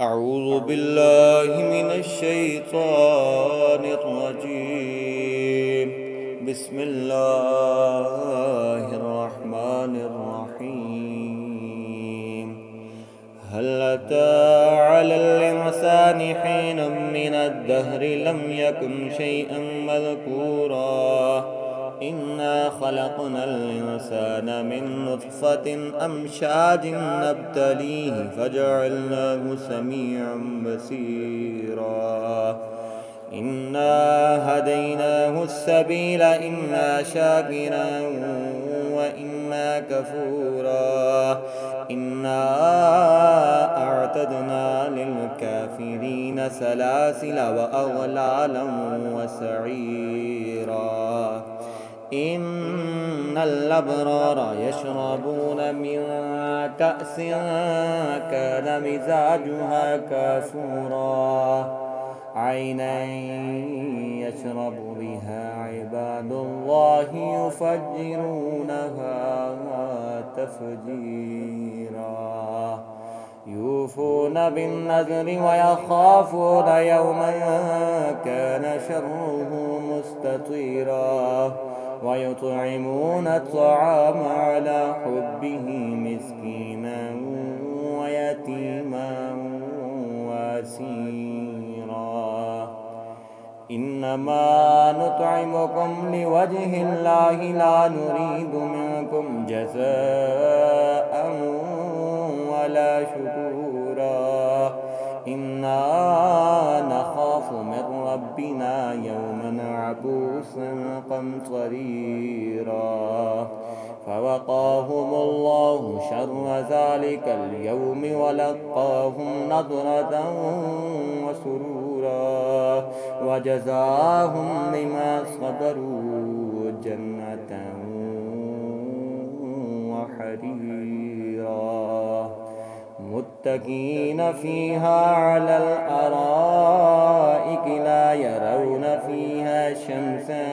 أعوذ بالله من الشيطان الرجيم. بسم الله الرحمن الرحيم. هل أتى على الإنسان حين من الدهر لم يكن شيئا مذكورا إنا خلقنا الإنسان من نطفة أمشاج نبتليه فجعلناه سميعا بصيرا إنا هديناه السبيل إما شاكرا وإما كفورا إنا أعتدنا للكافرين سلاسل وأغلالا وسعيرا إن الأبرار يشربون من كأس كان مزاجها كافورا عينا يشرب بها عباد الله يفجرونها تفجيرا يوفون بالنذر ويخافون يوما كان شره مستطيرا ويطعمون الطعام على حبه مسكينا ويتيما واسيرا إنما نطعمكم لوجه الله لا نريد منكم جزاء ولا شكورا إنا نخاف من ربنا يوما عبوسا قمطريرا فوقاهم الله شر ذلك اليوم ولقاهم نضرة وسرورا وجزاهم بما صبروا جنة وحريرا متكئين فيها على الأرائك لا يرون فيها شمسا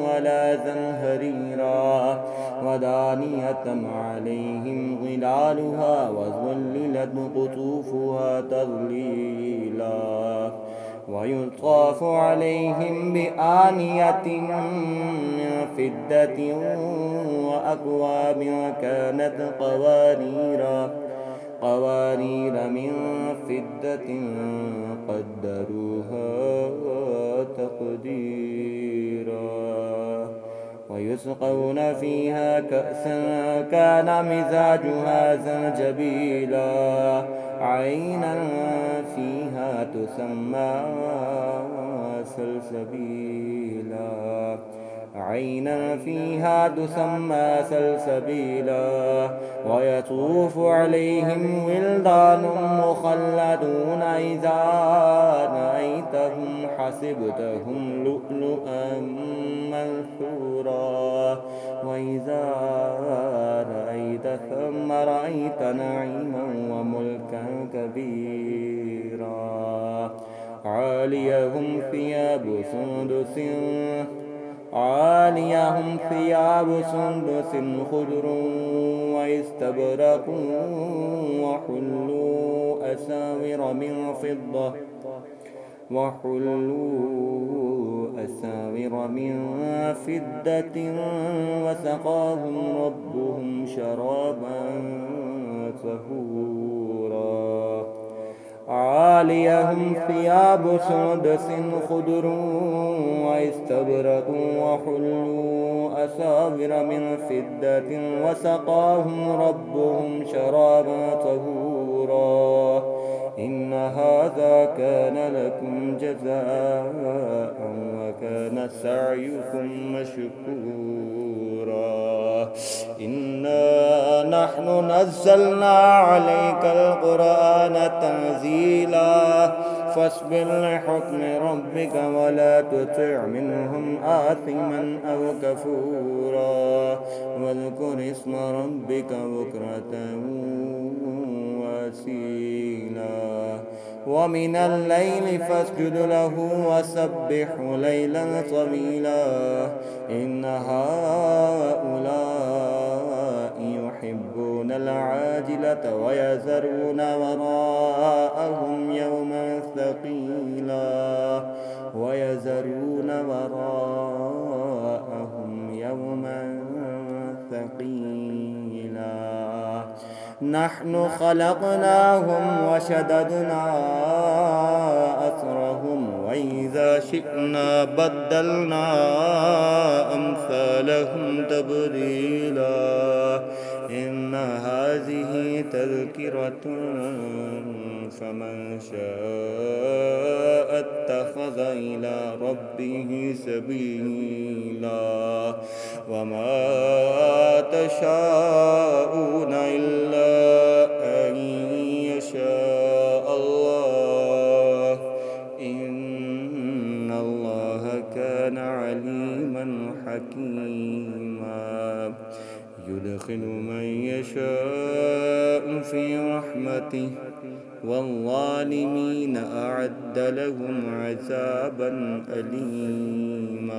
ولا زمهريرا ودانية عليهم ظلالها وذللت قطوفها تذليلا ويطاف عليهم بآنية من فضة وأكواب كانت قوارير من فضة قدروها تقديرا ويسقون فيها كأسا كان مزاجها زنجبيلا عينا فيها تسمى سلسبيلا ويطوف عليهم ولدان مخلدون إذا رأيتهم حسبتهم لؤلؤا منثورا وإذا رأيت ثم رأيت نعيما وملكا كبيرا عاليهم ثياب سندس خضر واستبرق وحلوا أساور من فضة وسقاهم ربهم شرابا طهورا عاليهم ثياب سندس خضر واستبرق وحلوا أساور من فضة وسقاهم ربهم شرابا طهورا إن هذا كان لكم جزاء وكان سعيكم مشكورا إنا نحن نزلنا عليك القرآن تنزيلا فاصبر لحكم ربك ولا تطع منهم آثما أو كفورا واذكر اسم ربك بكرة وأصيلا ومن الليل فاسجد له وسبحه ليلا طويلا إن هؤلاء يحبون العاجلة ويذرون وراءهم نحن خلقناهم وشددنا أسرهم وإذا شئنا بدلنا أمثالهم تبديلا إن هذه تذكرة فمن شاء اتخذ إلى ربه سبيلا وما تشاءون إلا أن يشاء الله إن الله كان عليما حكيما يدخل من يشاء في رحمته والظالمين أعد لهم عذابا أليما.